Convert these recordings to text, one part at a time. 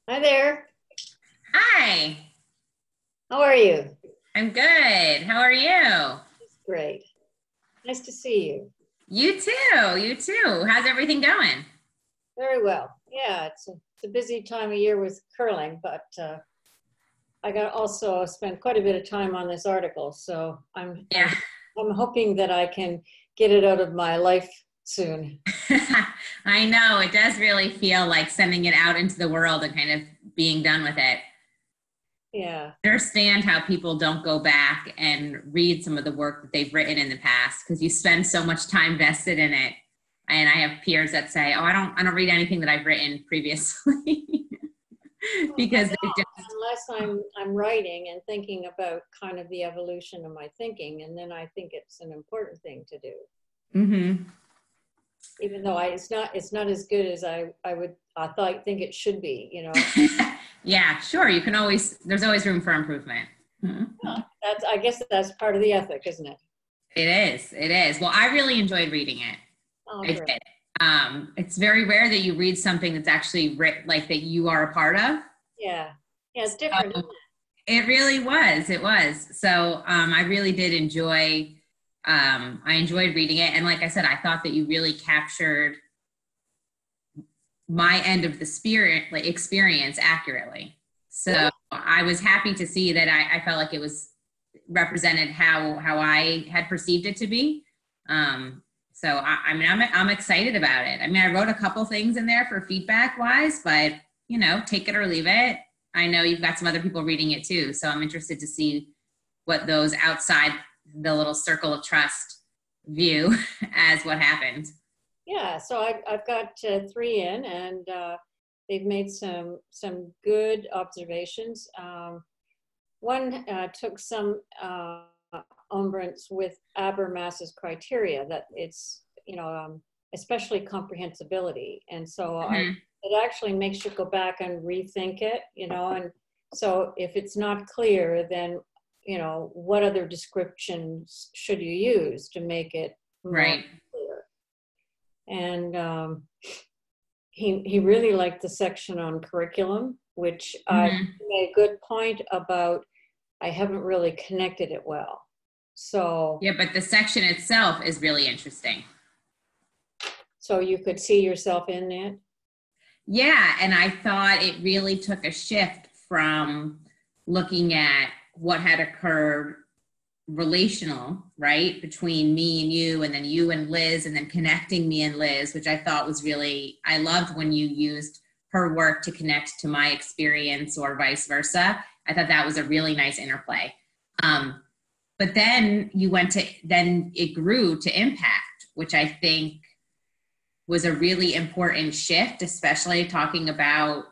Hi there. Hi, How are you? I'm good. How are you? Great. Nice to see you. You too. You too. How's everything going? Very well. Yeah, it's a busy time of year with curling, but I got also spent quite a bit of time on this article, so Yeah. I'm hoping that I can get it out of my life soon. I know it does really feel like sending it out into the world and kind of being done with it. Yeah. I understand how people don't go back and read some of the work that they've written in the past because you spend so much time vested in it. And I have peers that say, "Oh, I don't read anything that I've written previously," I because they don't, just, unless I'm writing and thinking about kind of the evolution of my thinking, and then I think it's an important thing to do. mm-hmm. Even though it's not as good as I think it should be, Yeah, sure. You can always, there's always room for improvement. Mhm. I guess that's part of the ethic, isn't it? It is. It is. Well, I really enjoyed reading it. Oh, I great. did. It's very rare that you read something that's actually written, like that you are a part of. Yeah. Yeah, it's different, isn't So it really was. It was. So I really did enjoy. I enjoyed reading it, and like I said, I thought that you really captured my end of the spirit, like experience, accurately. it? So I was happy to see that I felt like it was represented how I had perceived it to be. So I mean, I'm excited about it. I mean, I wrote a couple things in there for feedback wise, but take it or leave it. I know you've got some other people reading it too, so I'm interested to see what those outside the little circle of trust view as what happened. Yeah, so I've got three in, and they've made some good observations. One took some umbrance with Habermas's criteria that it's especially comprehensibility, and so Mhm. it actually makes you go back and rethink it, and so if it's not clear, then what other descriptions should you use to make it more Right. clear? And he really liked the section on curriculum, which I Mhm. made a good point about. I haven't really connected it well. So, Yeah, but the section itself is really interesting. so you could see yourself in it. Yeah, and I thought it really took a shift from looking at what had occurred relational, right, between me and you, and then you and Liz, and then connecting me and Liz, which I thought was really, I loved when you used her work to connect to my experience or vice versa. I thought that was a really nice interplay. But then then it grew to impact, which I think was a really important shift, especially talking about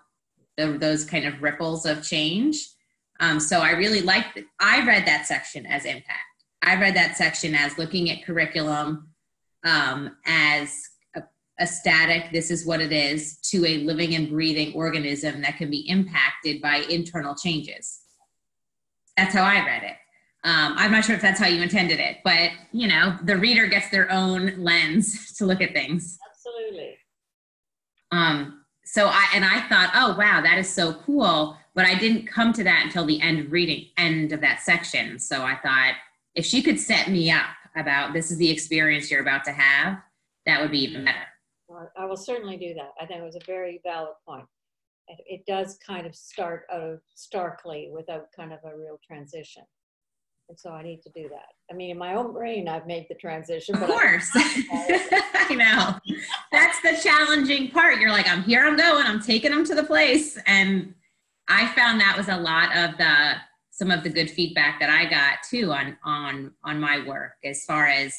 those kind of ripples of change. So I really liked it. I read that section as impact. I read that section as looking at curriculum as a static, this is what it is, to a living and breathing organism that can be impacted by internal changes. That's how I read it. I'm not sure if that's how you intended it, but the reader gets their own lens to look at things. Absolutely. So I thought, oh wow, that is so cool. But I didn't come to that until the end of that section. So I thought if she could set me up about this is the experience you're about to have, that would be even better. Well, I will certainly do that. I think it was a very valid point. It does kind of start out of starkly without kind of a real transition. And so I need to do that. I mean, in my own brain, I've made the transition, Of but course. I know. That's the challenging part. You're like, I'm here, I'm going, I'm taking them to the place. And I found that was a lot of some of the good feedback that I got too on my work as far as,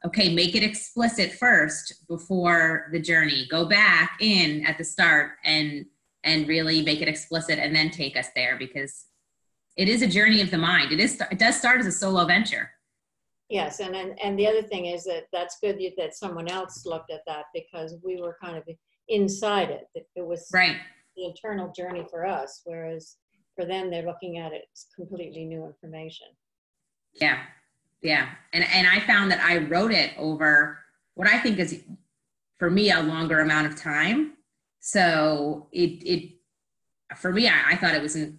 okay, make it explicit first before the journey. Go back in at the start and really make it explicit and then take us there because it is a journey of the mind. It does start as a solo venture. yes, and the other thing is that that's good that someone else looked at that because we were kind of inside it. It was Right. the internal journey for us, whereas for them, they're looking at it as completely new information. Yeah. Yeah. And I found that I wrote it over what I think is for me a longer amount of time. So it for me, I thought it was a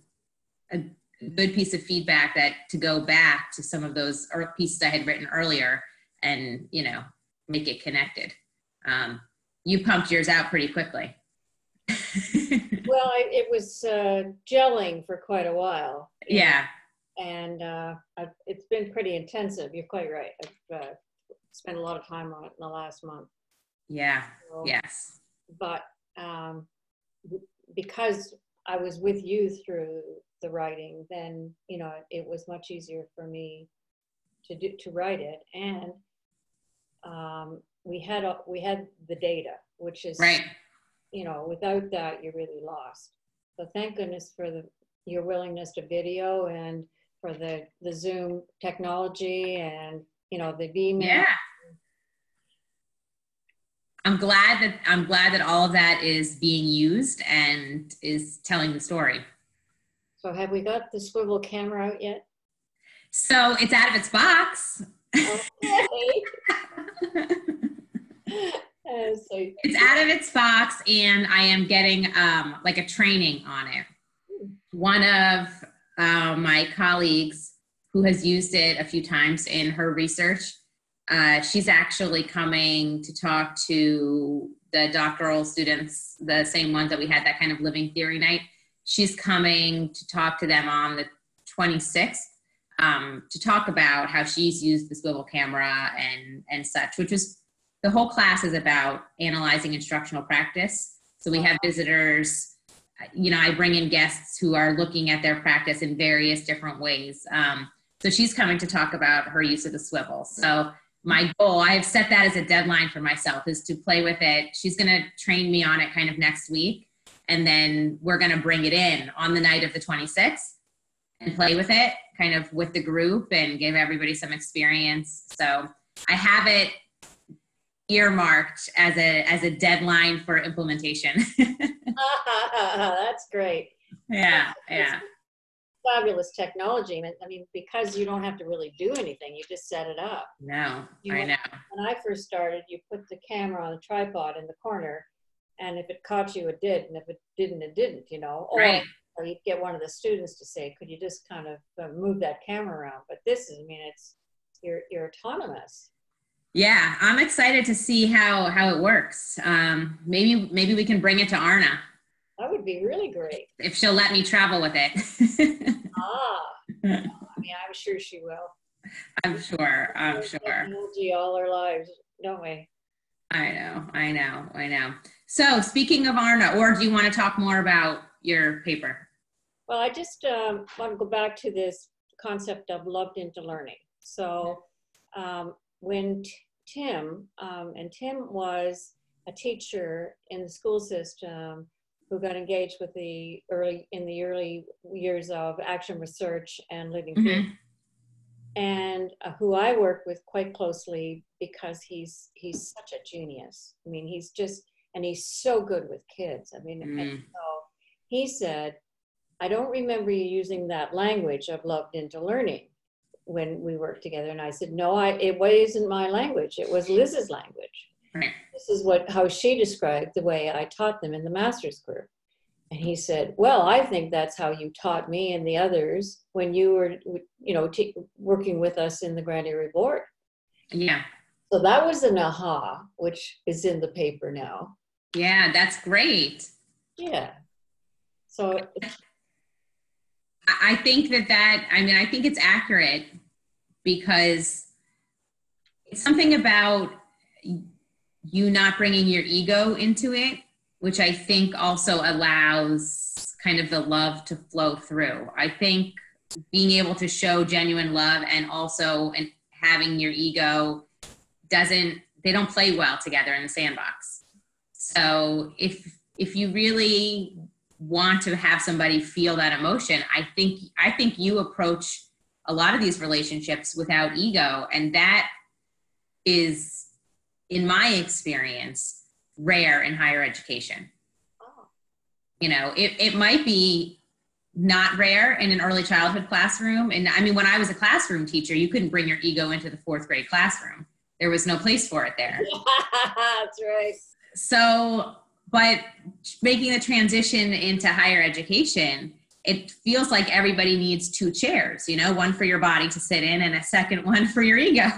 good piece of feedback that to go back to some of those pieces I had written earlier and, you know, make it connected. You pumped yours out pretty quickly. Well, it was gelling for quite a while. Yeah. And it's been pretty intensive. You're quite right. I've spent a lot of time on it in the last month. Yeah. So, Yes. But because I was with you through the writing, then, you know, it was much easier for me to write it. And we had the data, which is, right. You know, without that, you're really lost. So thank goodness for your willingness to video and for the Zoom technology and, you know, the email. Yeah. I'm glad that all of that is being used and is telling the story. So have we got the swivel camera out yet? So it's out of its box. Okay. It's out of its box, and I am getting like a training on it. One of my colleagues who has used it a few times in her research, she's actually coming to talk to the doctoral students, the same ones that we had that kind of living theory night. She's coming to talk to them on the 26th to talk about how she's used the swivel camera and such, which is, the whole class is about analyzing instructional practice. So we have visitors, you know, I bring in guests who are looking at their practice in various different ways. So she's coming to talk about her use of the swivel. So my goal, I have set that as a deadline for myself, is to play with it. She's going to train me on it kind of next week. And then we're going to bring it in on the night of the 26th and play with it kind of with the group and give everybody some experience. So I have it earmarked as a deadline for implementation. That's great. Yeah. Fabulous technology. I mean, because you don't have to really do anything, you just set it up. No, I know. When I first started, you put the camera on a tripod in the corner, and if it caught you, it did, and if it didn't, it didn't, you know. Right. Or you'd get one of the students to say, could you just kind of move that camera around? But this is, I mean, you're autonomous. Yeah, I'm excited to see how it works. Maybe we can bring it to ARNA. That would be really great. If she'll let me travel with it. I mean, I'm sure she will. I'm sure. Technology all our lives, don't we? I know. So speaking of ARNA, or do you want to talk more about your paper? Well, I just want to go back to this concept of loved into learning. So when Tim was a teacher in the school system who got engaged with the early years of action research and living theory, and who I work with quite closely because he's such a genius. I mean, he's so good with kids. I mean, and so he said, I don't remember you using that language of loved into learning when we worked together. And I said, no, it wasn't my language. It was Liz's language. Right. This is how she described the way I taught them in the master's group. And he said, well, I think that's how you taught me and the others when you were, you know, working with us in the Grand Area Board. Yeah. So that was an aha, which is in the paper now. Yeah, that's great. Yeah. So I think I think it's accurate because it's something about you not bringing your ego into it, which I think also allows kind of the love to flow through. I think being able to show genuine love and having your ego they don't play well together in the sandbox. So if you really want to have somebody feel that emotion, I think you approach a lot of these relationships without ego, and that is, in my experience, rare in higher education. Oh. You know, it might be not rare in an early childhood classroom. And I mean, when I was a classroom teacher, you couldn't bring your ego into the 4th grade classroom. There was no place for it there. That's right. So, but making the transition into higher education, it feels like everybody needs two chairs, you know, one for your body to sit in and a second one for your ego.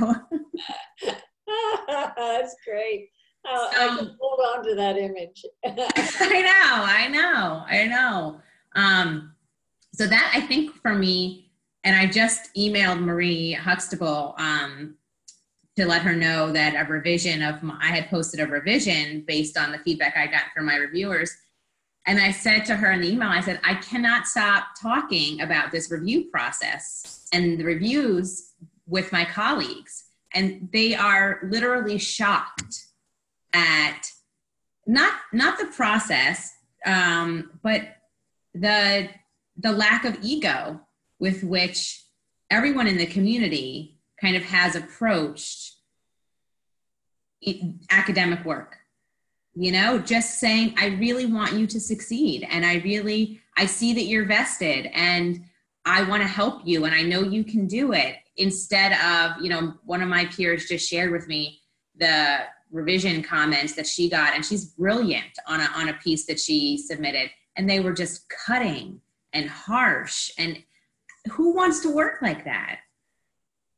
That's great. I can hold on to that image. I know. So that, I think for me, and I just emailed Marie Huxtable to let her know that a revision of I had posted a revision based on the feedback I got from my reviewers. And I said to her in the email, I said, I cannot stop talking about this review process and the reviews with my colleagues. And they are literally shocked at not the process, but the lack of ego with which everyone in the community kind of has approached academic work. You know, just saying, I really want you to succeed. And I see that you're vested and I want to help you and I know you can do it. Instead of, you know, one of my peers just shared with me the revision comments that she got, and she's brilliant on a piece that she submitted, and they were just cutting and harsh. And who wants to work like that?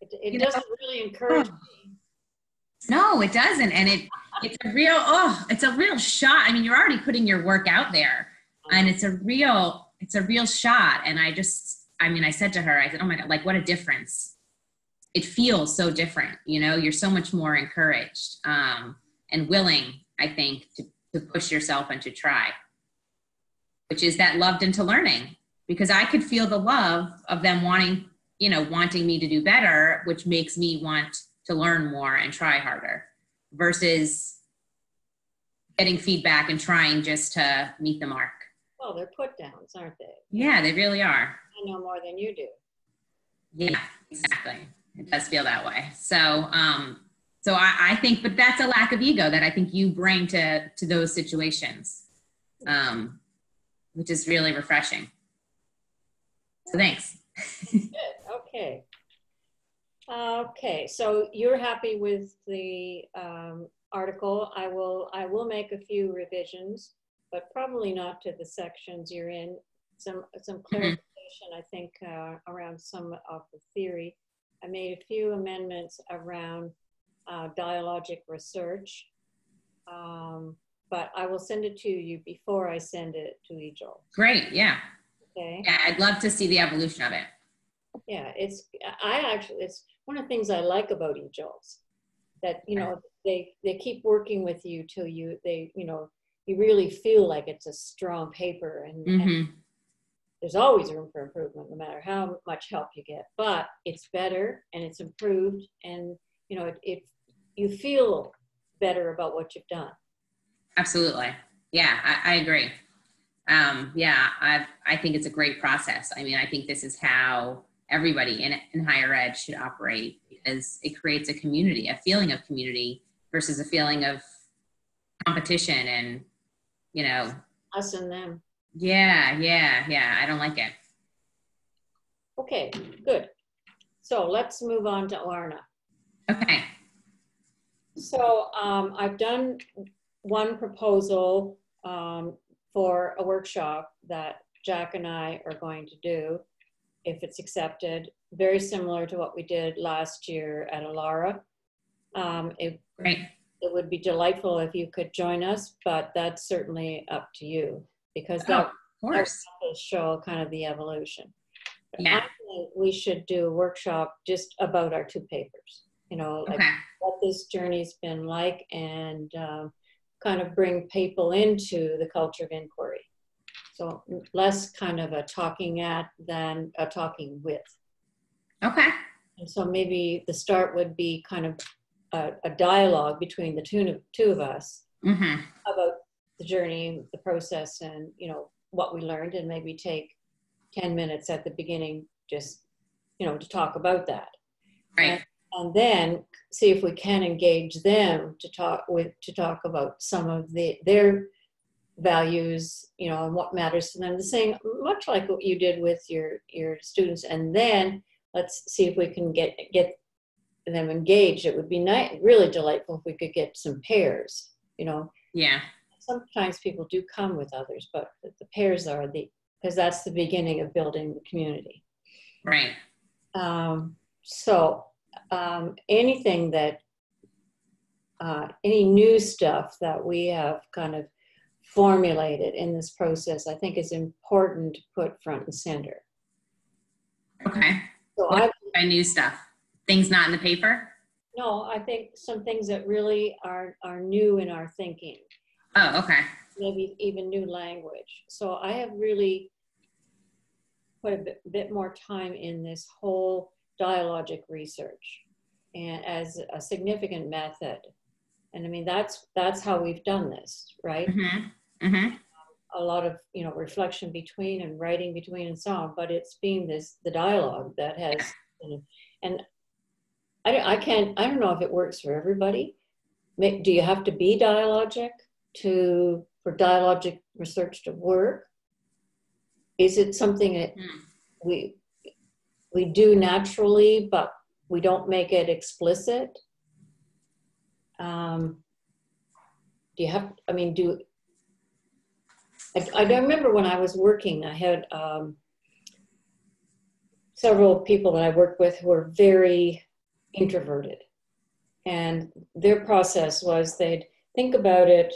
It doesn't really encourage me. No, it doesn't. And it's a real shot. I mean, you're already putting your work out there, and it's a real shot. And I said to her, I said, oh my God, like what a difference. It feels so different. You know, you're so much more encouraged and willing, I think, to push yourself and to try, which is that loved into learning, because I could feel the love of them wanting me to do better, which makes me want to learn more and try harder versus getting feedback and trying just to meet the mark. Well, they're put downs, aren't they? Yeah, they really are. I know more than you do. Yeah, exactly. It does feel that way. So, so I think, but that's a lack of ego that I think you bring to those situations, which is really refreshing. So thanks. Good. Okay. Okay. So you're happy with the article. I will make a few revisions, but probably not to the sections you're in. Some clarification, I think, around some of the theory. I made a few amendments around dialogic research, but I will send it to you before I send it to EJOLTs. Great, yeah. Okay. Yeah, I'd love to see the evolution of it. Yeah, it's one of the things I like about EJOLTs, that, you know, they keep working with you till you really feel like it's a strong paper, and there's always room for improvement no matter how much help you get, but it's better and it's improved, and you know, you feel better about what you've done. Absolutely. Yeah, I agree. I think it's a great process. I mean, I think this is how everybody in higher ed should operate, because it creates a community, a feeling of community versus a feeling of competition and, you know, us and them. Yeah. I don't like it. Okay, good. So let's move on to ARNA. Okay. So I've done one proposal for a workshop that Jack and I are going to do, if it's accepted, very similar to what we did last year at Alara. Great. It would be delightful if you could join us, but that's certainly up to you, because that will show kind of the evolution. Yeah. I think we should do a workshop just about our two papers, you know, like what this journey's been like, and kind of bring people into the culture of inquiry. So less kind of a talking at than a talking with. Okay. And so maybe the start would be kind of a dialogue between the two of us about the journey, the process, and, you know, what we learned, and maybe take 10 minutes at the beginning, just, you know, to talk about that. Right. And then see if we can engage them to talk about some of their values, you know, and what matters to them. The same, much like what you did with your students. And then let's see if we can get them engaged. It would be really delightful if we could get some pairs, you know. Yeah. sometimes people do come with others, but the pairs are because that's the beginning of building the community. Right. Anything that, any new stuff that we have kind of formulated in this process, I think is important to put front and center. Okay. So what by new stuff? Things not in the paper? No, I think some things that really are new in our thinking. Oh, okay. Maybe even new language. So I have really put a bit more time in this whole dialogic research and as a significant method. And I mean, that's how we've done this, right? Mm-hmm. Mm-hmm. A lot of, reflection between and writing between and so on, but it's been the dialogue that has, and I don't know if it works for everybody. Do you have to be dialogic for dialogic research to work? Is it something that we do naturally, but we don't make it explicit? Do you have, I remember when I was working, I had several people that I worked with who were very introverted. And their process was they'd think about it,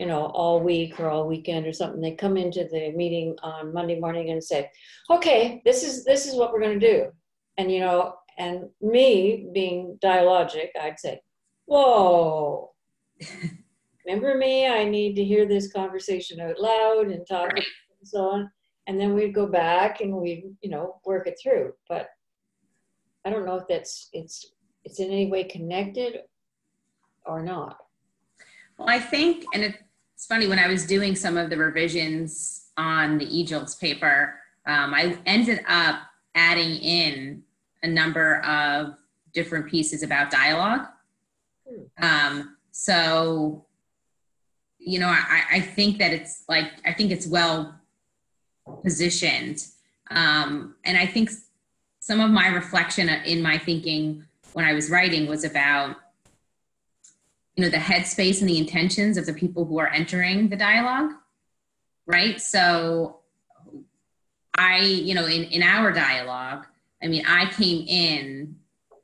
all week or all weekend or something. They come into the meeting on Monday morning and say, okay, this is what we're going to do. And, and me being dialogic, I'd say, whoa, remember me? I need to hear this conversation out loud and talk and so on. And then we'd go back and we'd, work it through. But I don't know if it's in any way connected or not. Well, I think, and it's funny, when I was doing some of the revisions on the EJOLTs paper, I ended up adding in a number of different pieces about dialogue. So, I think that I think it's well positioned. And I think some of my reflection in my thinking when I was writing was about, the headspace and the intentions of the people who are entering the dialogue, right? So in our dialogue, I came in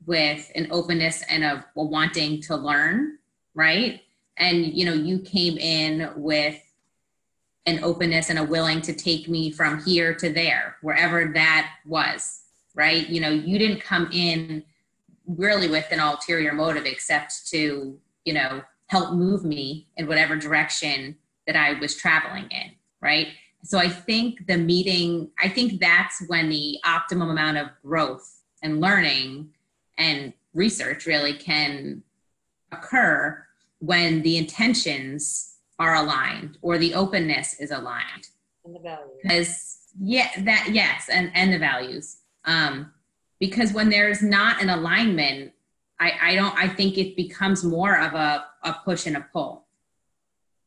with an openness and a wanting to learn, right? And, you came in with an openness and a willing to take me from here to there, wherever that was, right? You didn't come in really with an ulterior motive except to, help move me in whatever direction that I was traveling in, right? So I think that's when the optimum amount of growth and learning and research really can occur, when the intentions are aligned or the openness is aligned. And the values. And the values. Because when there's not an alignment, I think it becomes more of a push and a pull.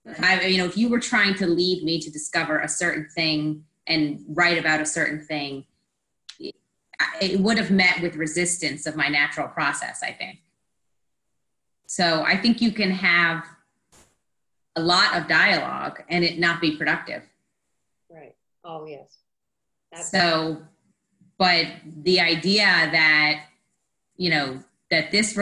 If you were trying to lead me to discover a certain thing and write about a certain thing, it would have met with resistance of my natural process, I think. So I think you can have a lot of dialogue and it not be productive. Right. Oh, yes. Absolutely. So, but the idea that, that this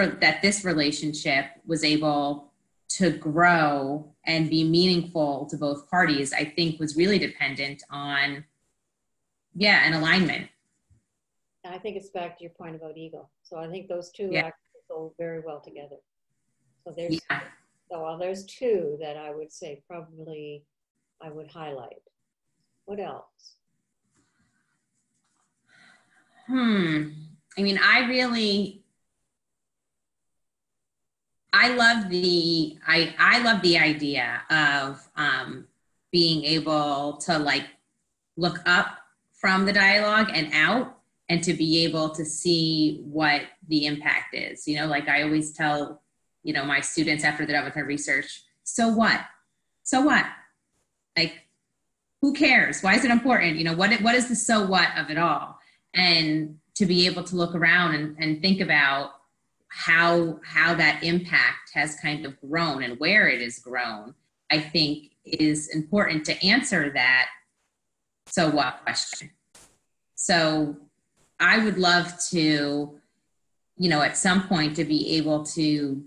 relationship was able to grow and be meaningful to both parties, I think was really dependent on, an alignment. And I think it's back to your point about ego. So I think those two actually go very well together. So there's two that I would say probably I would highlight. What else? I love the idea of being able to look up from the dialogue and out, and to be able to see what the impact is. I always tell, my students after they're done with their research, so what? So what? Who cares? Why is it important? What is the so what of it all? And to be able to look around and think about how that impact has kind of grown and where it has grown, I think is important to answer that so what question. So I would love to, at some point to be able to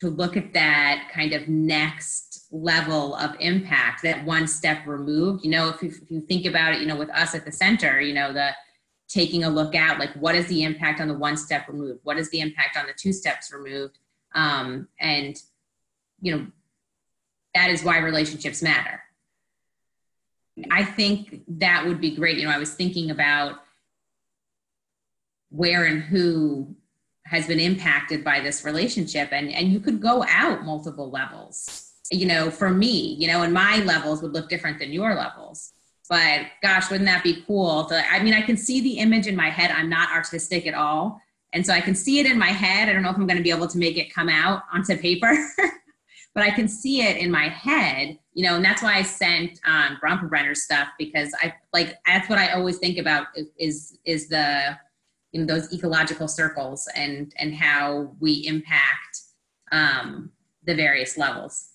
look at that kind of next level of impact, that one step removed. If you think about it, with us at the center, the taking a look at, like, what is the impact on the one step removed? What is the impact on the two steps removed? And, that is why relationships matter. I think that would be great. I was thinking about where and who has been impacted by this relationship, and you could go out multiple levels. For me, and my levels would look different than your levels. But gosh, wouldn't that be cool? I can see the image in my head. I'm not artistic at all. And so I can see it in my head. I don't know if I'm going to be able to make it come out onto paper, but I can see it in my head, and that's why I sent Brompenbrenner's stuff, because that's what I always think about is the, those ecological circles and how we impact the various levels.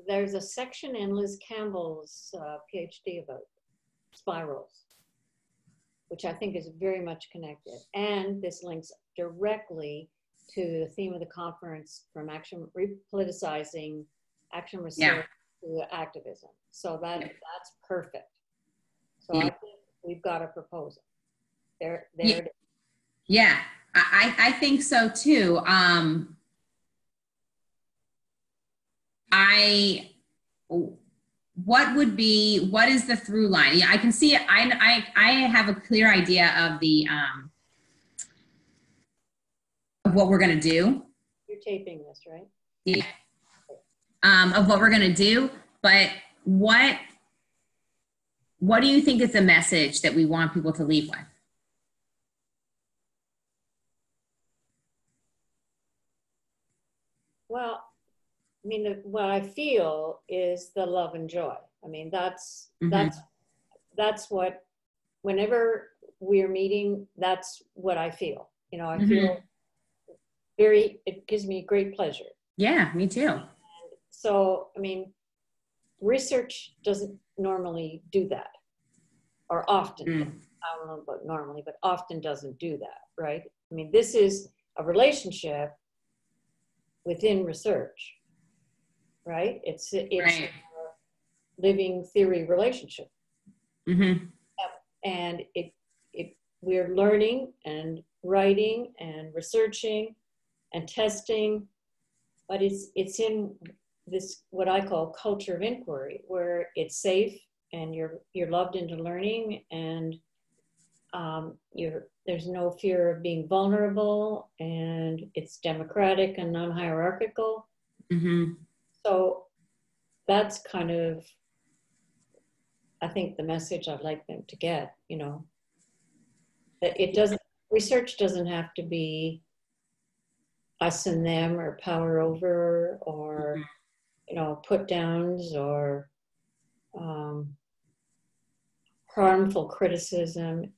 There's a section in Liz Campbell's PhD about spirals, which I think is very much connected. And this links directly to the theme of the conference, from repoliticizing action research to activism. So that's perfect. So I think we've got a proposal. There it is. Yeah, I think so too. What is the through line? Yeah, I can see it. I have a clear idea of the of what we're going to do. You're taping this, right? Yeah. Of what we're going to do, but what do you think is the message that we want people to leave with? Well, what I feel is the love and joy. That's what, whenever we're meeting, that's what I feel. I feel it gives me great pleasure. Yeah, me too. And so, research doesn't normally do that, or often. I don't know about normally, but often doesn't do that, right? This is a relationship within research, right? It's right. A living theory relationship. And we're learning and writing and researching and testing, but it's in this, what I call culture of inquiry, where it's safe and you're loved into learning, and there's no fear of being vulnerable, and it's democratic and non-hierarchical. So that's kind of, I think, the message I'd like them to get, that research doesn't have to be us and them, or power over, or, put downs, or harmful criticism.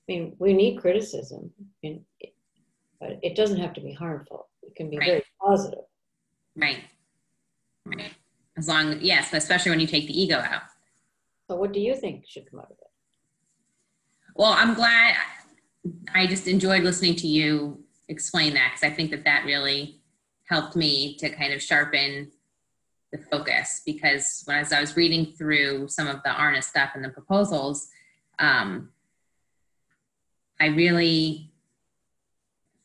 We need criticism, but it doesn't have to be harmful. It can be very positive. Right. As long, yes, especially when you take the ego out. So what do you think should come out of it? Well, I'm glad. I just enjoyed listening to you explain that, because I think that really helped me to kind of sharpen the focus, because as I was reading through some of the ARNA stuff and the proposals, I really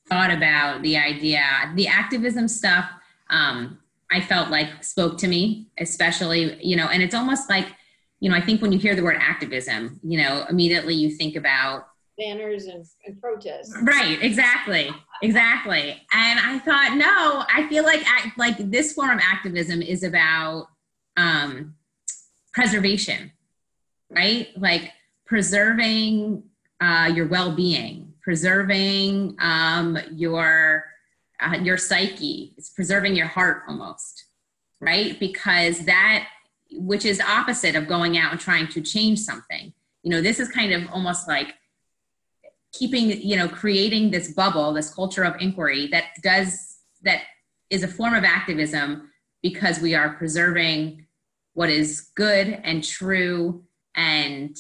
thought about the idea, the activism stuff. I felt like spoke to me, especially, and it's almost like, I think when you hear the word activism, immediately you think about banners and protests. Right, exactly. And I thought, no, I feel like this form of activism is about preservation, right? Like preserving your well-being, preserving your psyche. It's preserving your heart almost, right? Because that, which is opposite of going out and trying to change something. This is kind of almost like keeping, creating this bubble, this culture of inquiry that is a form of activism, because we are preserving what is good and true and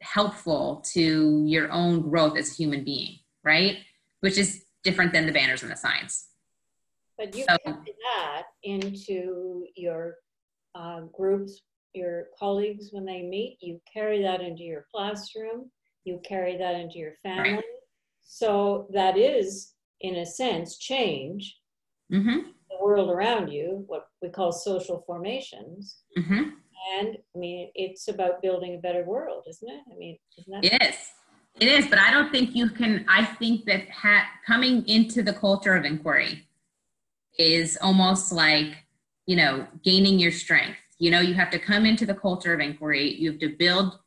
helpful to your own growth as a human being, right? Which is different than the banners and the signs. But you carry that into your groups, your colleagues when they meet, you carry that into your classroom, you carry that into your family. Right. So that is, in a sense, change the world around you, what we call social formations. And I mean, it's about building a better world, isn't it? I mean, isn't that? It is, but I don't think you can, I think that coming into the culture of inquiry is almost like, you know, gaining your strength. You know, you have to come into the culture of inquiry. You have to build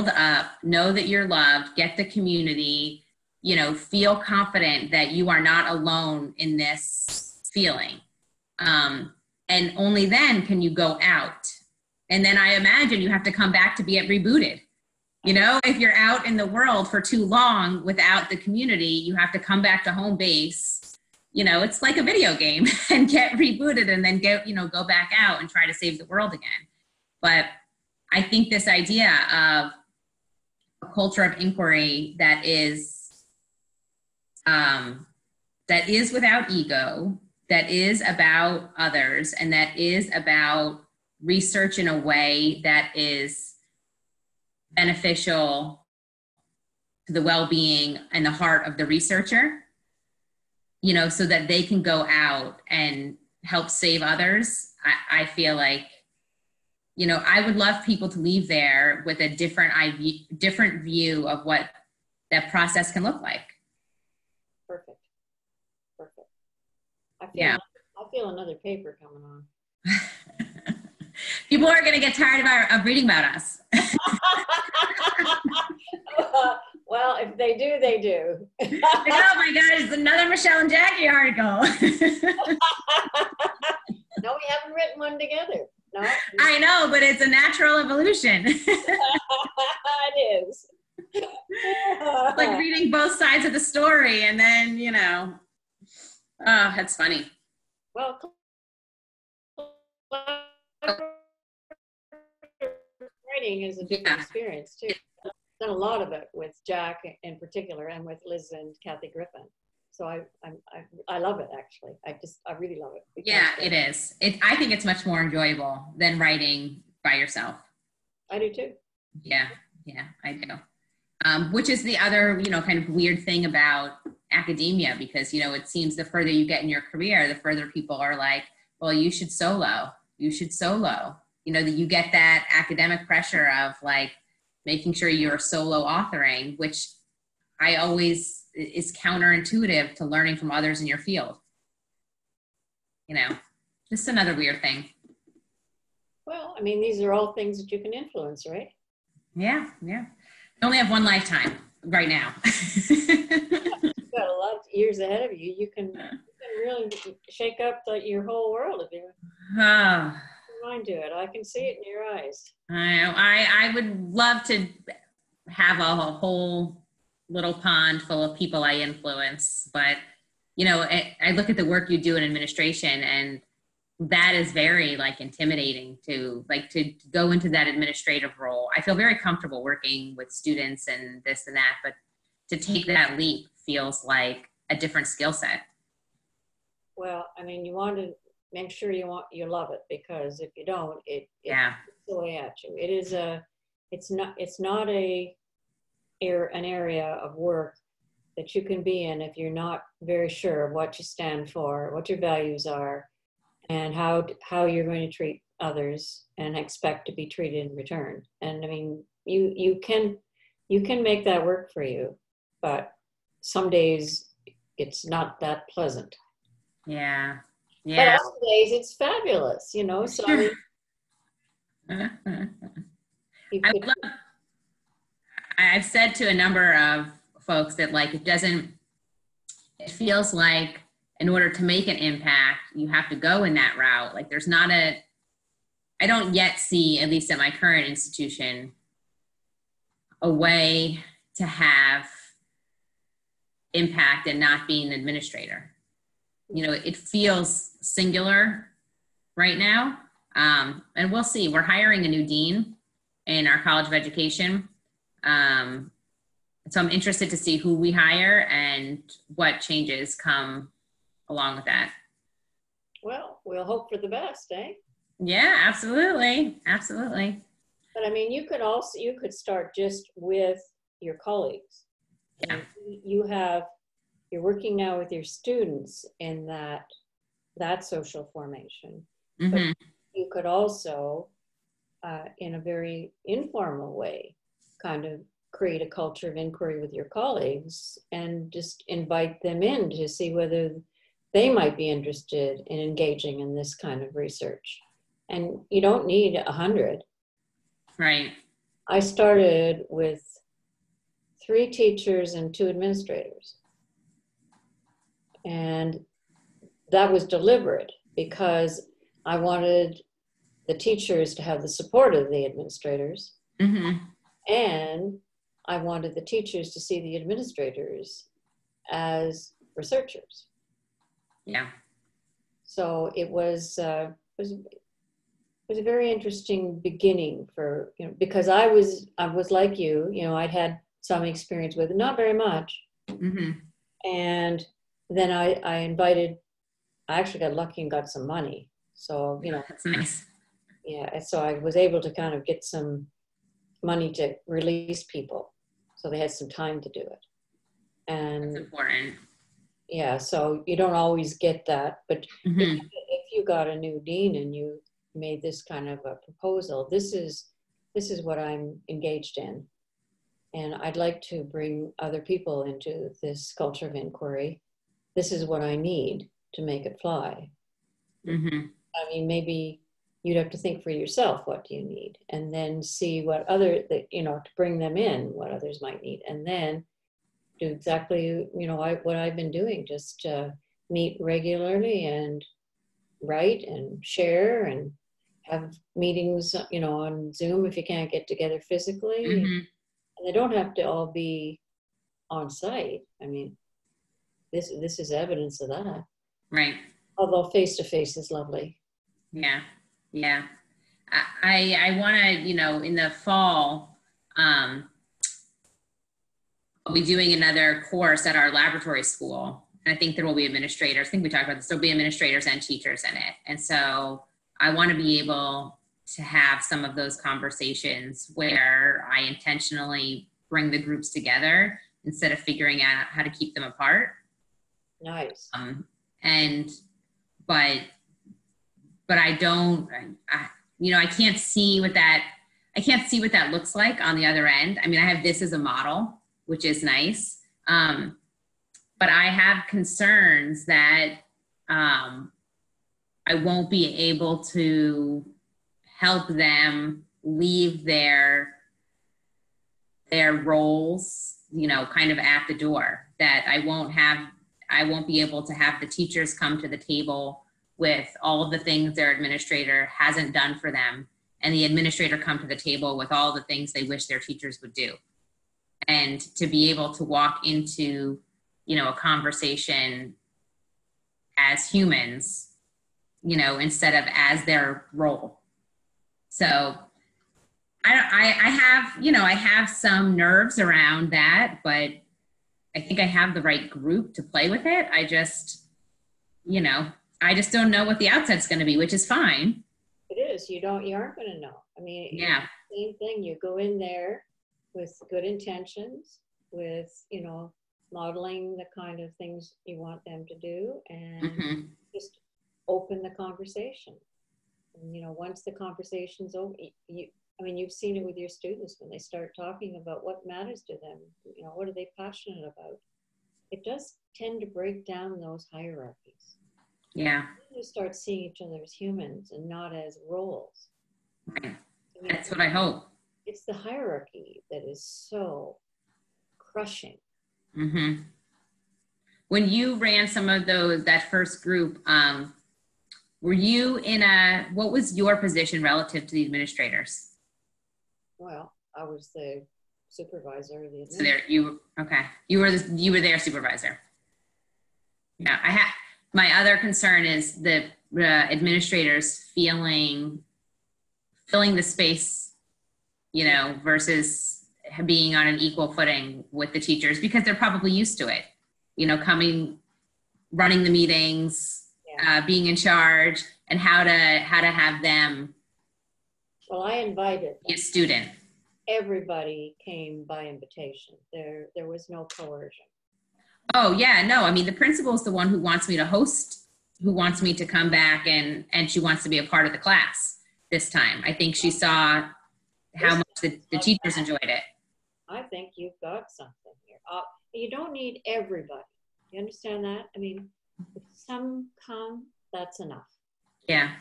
up, know that you're loved, get the community, you know, feel confident that you are not alone in this feeling. And only then can you go out. And then I imagine you have to come back to be rebooted. You know, if you're out in the world for too long without the community, you have to come back to home base. You know, it's like a video game and get rebooted and then go back out and try to save the world again. But I think this idea of a culture of inquiry that is without ego, that is about others, and that is about research in a way that is beneficial to the well-being and the heart of the researcher, you know, so that they can go out and help save others. I feel like, you know, I would love people to leave there with a different view of what that process can look like. Perfect. I feel another paper coming on. People are going to get tired of reading about us. Well, if they do, they do. Oh my God, it's another Michelle and Jackie article. No, we haven't written one together. No. I know, but it's a natural evolution. It is. It's like reading both sides of the story, and then, you know, oh, that's funny. Well, writing is a different experience too. I've done a lot of it with Jack in particular, and with Liz and Kathy Griffin. So I love it, actually. I really love it. Yeah, it is. I think it's much more enjoyable than writing by yourself. I do too. Yeah, I do. Which is the other, you know, kind of weird thing about academia, because, you know, it seems the further you get in your career, the further people are like, well, you should solo. You know, that you get that academic pressure of like making sure you're solo authoring, which I always is counterintuitive to learning from others in your field. You know, just another weird thing. Well, I mean, these are all things that you can influence, right? Yeah. You only have one lifetime right now. You've got a lot of years ahead of you. You can really shake up your whole world if you mind to it. I can see it in your eyes. I would love to have a whole little pond full of people I influence, but, you know, I look at the work you do in administration, and that is very like intimidating to go into that administrative role. I feel very comfortable working with students and this and that, but to take that leap feels like a different skill set. Well, I mean, you want to make sure you love it, because if you don't, it eats away at you. It's not an area of work that you can be in if you're not very sure of what you stand for, what your values are, and how you're going to treat others and expect to be treated in return. And I mean, you can make that work for you, but some days it's not that pleasant. Yeah. But other days it's fabulous, you know. So I've said to a number of folks that like it feels like in order to make an impact, you have to go in that route. Like I don't yet see, at least at my current institution, a way to have impact and not being an administrator. You know, it feels singular right now. And we'll see. We're hiring a new dean in our College of Education. So I'm interested to see who we hire and what changes come along with that. Well, we'll hope for the best, eh? Yeah, absolutely. Absolutely. But I mean, you could start just with your colleagues. Yeah. You're working now with your students in that social formation. Mm-hmm. But you could also, in a very informal way, kind of create a culture of inquiry with your colleagues and just invite them in to see whether they might be interested in engaging in this kind of research. And you don't need 100. Right. I started with 3 teachers and 2 administrators. And that was deliberate because I wanted the teachers to have the support of the administrators. Mm-hmm. And I wanted the teachers to see the administrators as researchers. Yeah. So it was a very interesting beginning for, because I was like you, I'd had some experience with it, not very much. Mm-hmm. And then I actually got lucky and got some money. So, That's nice. Yeah. So I was able to kind of get some money to release people. So they had some time to do it. And That's important. yeah, so you don't always get that, but Mm-hmm. if you got a new dean and you made this kind of a proposal, this is what I'm engaged in. And I'd like to bring other people into this culture of inquiry. This is what I need to make it fly. Mm-hmm. I mean, maybe you'd have to think for yourself, what do you need? And then see what to bring them in, what others might need. And then do exactly, what I've been doing, just meet regularly and write and share and have meetings, on Zoom if you can't get together physically. Mm-hmm. And they don't have to all be on site. I mean, this is evidence of that. Right. Although face-to-face is lovely. Yeah. Yeah. I want to, in the fall, I'll be doing another course at our laboratory school. And I think there will be administrators. I think we talked about this. There'll be administrators and teachers in it. And so I want to be able to have some of those conversations where I intentionally bring the groups together instead of figuring out how to keep them apart. Nice. But I don't, I can't see what that looks like on the other end. I mean, I have this as a model, which is nice. But I have concerns that I won't be able to help them leave their roles, kind of at the door, that I won't be able to have the teachers come to the table with all of the things their administrator hasn't done for them, and the administrator come to the table with all the things they wish their teachers would do. And to be able to walk into, a conversation as humans, instead of as their role. So I have some nerves around that, but I think I have the right group to play with it. I just don't know what the outset's going to be, which is fine. It is. You aren't going to know. I mean, yeah. Same thing. You go in there with good intentions, with, modeling the kind of things you want them to do, and Mm-hmm. just open the conversation. And, once the conversation's over, you've seen it with your students when they start talking about what matters to them, what are they passionate about? It does tend to break down those hierarchies. Yeah. You start seeing each other as humans and not as roles. Right. That's what I hope. It's the hierarchy that is so crushing. Mm-hmm. When you ran some of that first group, were you what was your position relative to the administrators? Well, I was the supervisor. So you were their supervisor. Yeah, my other concern is the administrators feeling filling the space, you know, versus being on an equal footing with the teachers because they're probably used to it, you know, running the meetings, being in charge, and how to have them. Well, I invited be a student. Everybody came by invitation. There was no coercion. Oh yeah, no, I mean, the principal is the one who wants me to host, who wants me to come back, and she wants to be a part of the class this time. I think she saw how much the teachers enjoyed it. I think you've got something here. You don't need everybody. You understand that? I mean, if some come, that's enough. Yeah.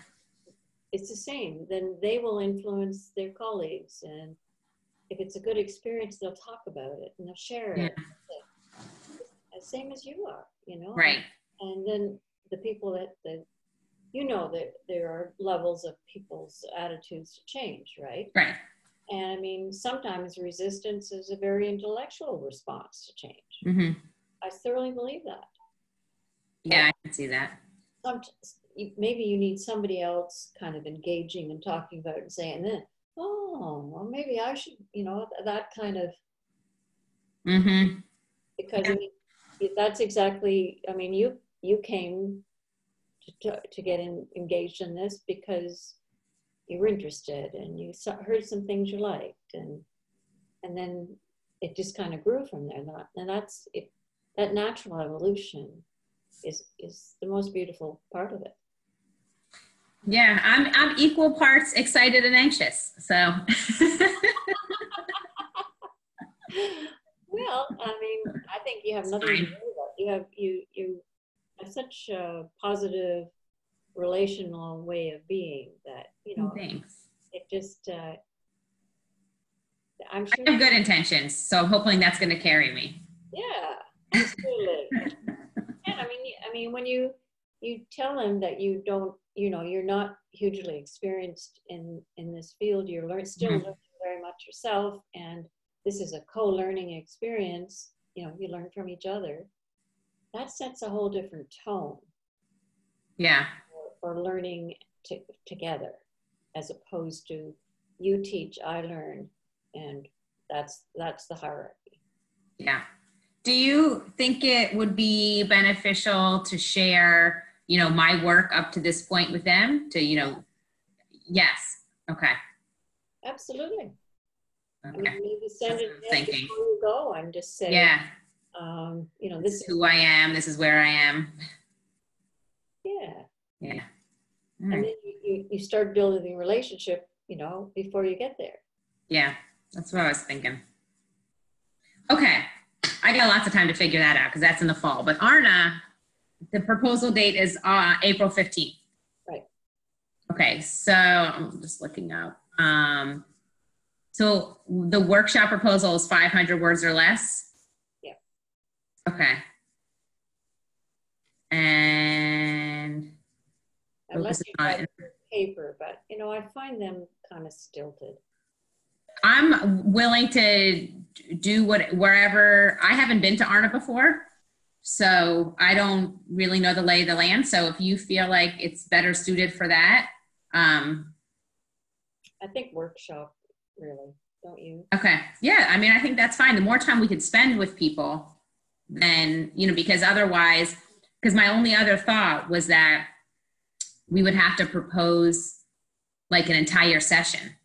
It's the same. Then they will influence their colleagues, and if it's a good experience, they'll talk about it and they'll share it. Same as you are, you know. Right. And then the people that you know that there are levels of people's attitudes to change, right? Right. And I mean, sometimes resistance is a very intellectual response to change. Mm-hmm. I thoroughly believe that. Yeah, I can see that. Maybe you need somebody else kind of engaging and talking about it and saying, then, oh, well, maybe I should, you know, that kind of. Mm-hmm. Because I mean, that's exactly, I mean, you came to get engaged in this because you were interested and you heard some things you liked, and then it just kind of grew from there. And that's it. That natural evolution is the most beautiful part of it. Yeah, I'm equal parts excited and anxious. So. Well, I mean, I think you have nothing to worry about. You have such a positive relational way of being that, you know. Thanks. It just, I'm sure. I have good intentions, so I'm hoping that's going to carry me. Yeah, absolutely. And I mean, when you tell them that you don't, you know, you're not hugely experienced in this field, you're still learning very much yourself, and this is a co-learning experience, you know, you learn from each other. That sets a whole different tone. Yeah. For learning together, as opposed to you teach, I learn, and that's the hierarchy. Yeah. Do you think it would be beneficial to share, you know, my work up to this point with them? To, you know, yes. Okay. Absolutely. Okay. I mean, maybe send it before you go and just say, yeah, you know, this is who I am. This is where I am. Yeah. Yeah. And then you start building the relationship, you know, before you get there. Yeah, that's what I was thinking. Okay, I got lots of time to figure that out because that's in the fall. But ARNA, the proposal date is April 15th. Right. Okay, so I'm just looking up. So the workshop proposal is 500 words or less? Yeah. Okay. And unless you have paper, but you know, I find them kind of stilted. I'm willing to do wherever. I haven't been to ARNA before, so I don't really know the lay of the land. So if you feel like it's better suited for that, I think workshop, really, don't you? Okay. Yeah. I mean, I think that's fine. The more time we could spend with people, then, you know, because otherwise, because my only other thought was that we would have to propose like an entire session,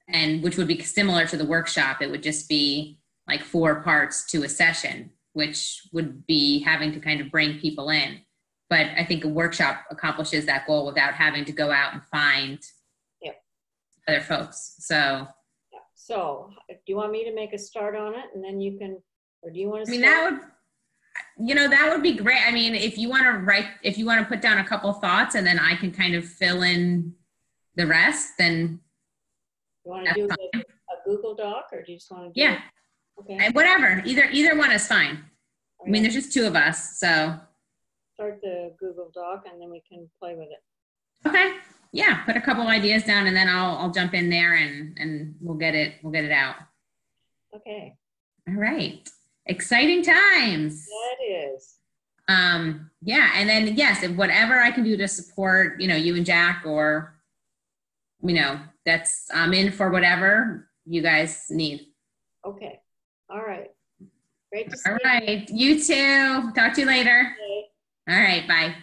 and which would be similar to the workshop. It would just be like 4 parts to a session, which would be having to kind of bring people in. But I think a workshop accomplishes that goal without having to go out and find other folks. So, so do you want me to make a start on it, and then you can, or do you want to? I mean, that would, you know, that would be great. I mean, if you want to put down a couple thoughts, and then I can kind of fill in the rest, then. You want to do a Google Doc, or do you just want to do it? Okay. And whatever. Either one is fine. I mean, there's just 2 of us, so. Start the Google Doc, and then we can play with it. Okay. Yeah. Put a couple ideas down, and then I'll jump in there, and we'll get it out. Okay. All right. Exciting times. That is. Yeah. And then, yes, if whatever I can do to support, you know, you and Jack or you know, I'm in for whatever you guys need. Okay. All right. Great to see All you. right. You too. Talk to you later. Okay. All right. Bye.